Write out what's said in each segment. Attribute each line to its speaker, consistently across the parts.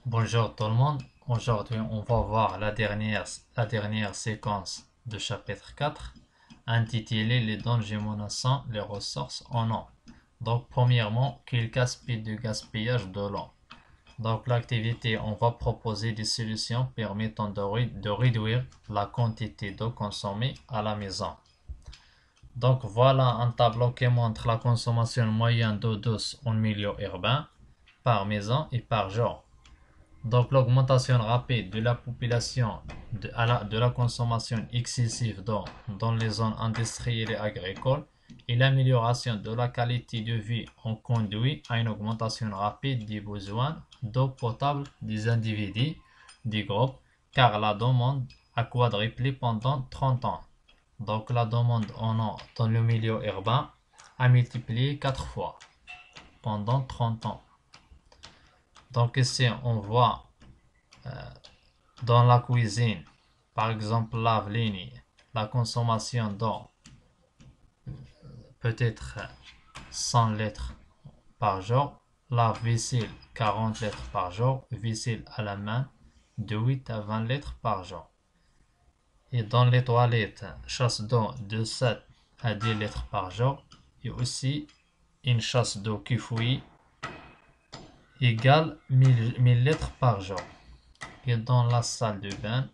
Speaker 1: Bonjour tout le monde. Aujourd'hui, on va voir la dernière séquence de chapitre 4 intitulée Les dangers menaçant les ressources en eau. Donc, premièrement, quel gaspille de gaspillage de l'eau. Donc, l'activité, on va proposer des solutions permettant de réduire la quantité d'eau consommée à la maison. Donc, voilà un tableau qui montre la consommation moyenne d'eau douce en milieu urbain par maison et par jour. Donc l'augmentation rapide de la population de la consommation excessive d'eau dans les zones industrielles et agricoles et l'amélioration de la qualité de vie ont conduit à une augmentation rapide des besoins d'eau potable des individus, des groupes, car la demande a quadruplé pendant 30 ans. Donc la demande en eau dans le milieu urbain a multiplié 4 fois pendant 30 ans. Donc ici on voit dans la cuisine, par exemple lave-linge, la consommation d'eau peut être 100 litres par jour, lave-vaisselle 40 litres par jour, vaisselle à la main de 8 à 20 litres par jour. Et dans les toilettes, chasse d'eau de 7 à 10 litres par jour et aussi une chasse d'eau qui fouille égale 1000 litres par jour. Et dans la salle de bain,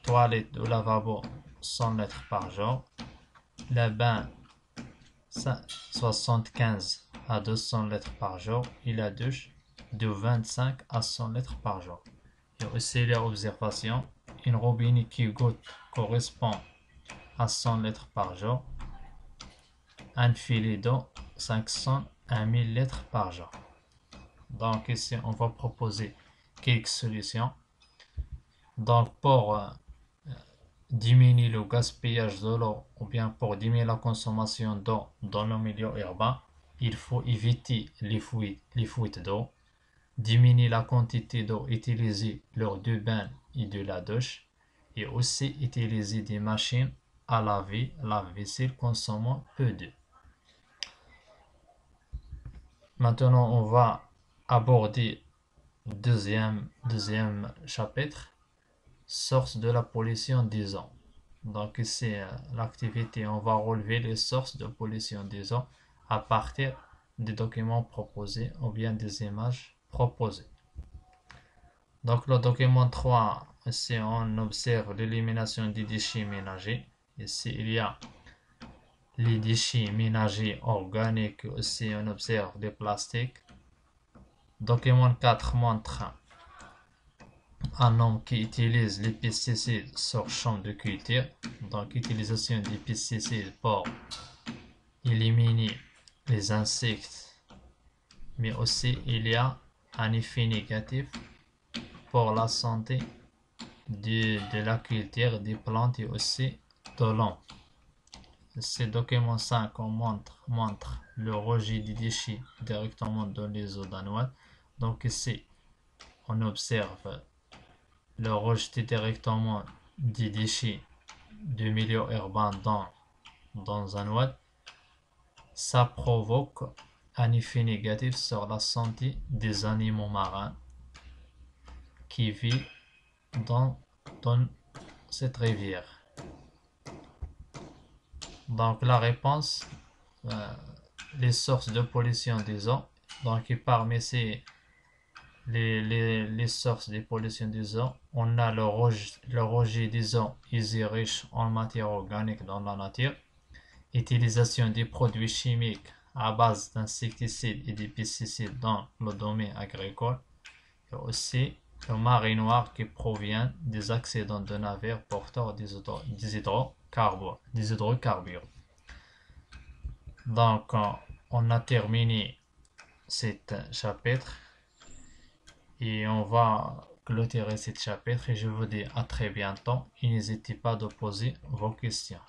Speaker 1: toilette ou lavabo 100 litres par jour, le bain 75 à 200 litres par jour et la douche de 25 à 100 litres par jour. Et aussi l'observation, une robinet qui goutte correspond à 100 litres par jour, un filet d'eau 500 à 1000 litres par jour. Donc ici on va proposer quelques solutions. Donc pour diminuer le gaspillage de l'eau ou bien pour diminuer la consommation d'eau dans le milieu urbain, il faut éviter les fuites d'eau, diminuer la quantité d'eau utilisée lors du bain et de la douche, et aussi utiliser des machines à laver, lave-vaisselle consommant peu d'eau. Maintenant, on va aborder deuxième chapitre, source de la pollution des eaux. Donc ici, l'activité, on va relever les sources de pollution des eaux à partir des documents proposés ou bien des images proposées. Donc le document 3, ici on observe l'élimination des déchets ménagers. Ici il y a les déchets ménagers organiques, aussi on observe des plastiques. Document 4 montre un homme qui utilise les pesticides sur champ de culture. Donc utilisation des pesticides pour éliminer les insectes, mais aussi il y a un effet négatif pour la santé de la culture des plantes et aussi de l'homme. Ce document 5 montre le rejet des déchets directement dans les eaux danoises. Donc ici on observe le rejet directement des déchets du milieu urbain dans un oued. Ça provoque un effet négatif sur la santé des animaux marins qui vivent dans cette rivière. Donc la réponse, les sources de pollution des eaux. Donc parmi les sources de pollution des eaux, on a le rejet des eaux isées riches en matière organique dans la nature, utilisation des produits chimiques à base d'insecticides et de pesticides dans le domaine agricole, et aussi le marée noire qui provient des accidents de navires porteurs des hydrocarbures. Donc, on a terminé cet chapitre et on va clôturer ce chapitre et je vous dis à très bientôt et n'hésitez pas à poser vos questions.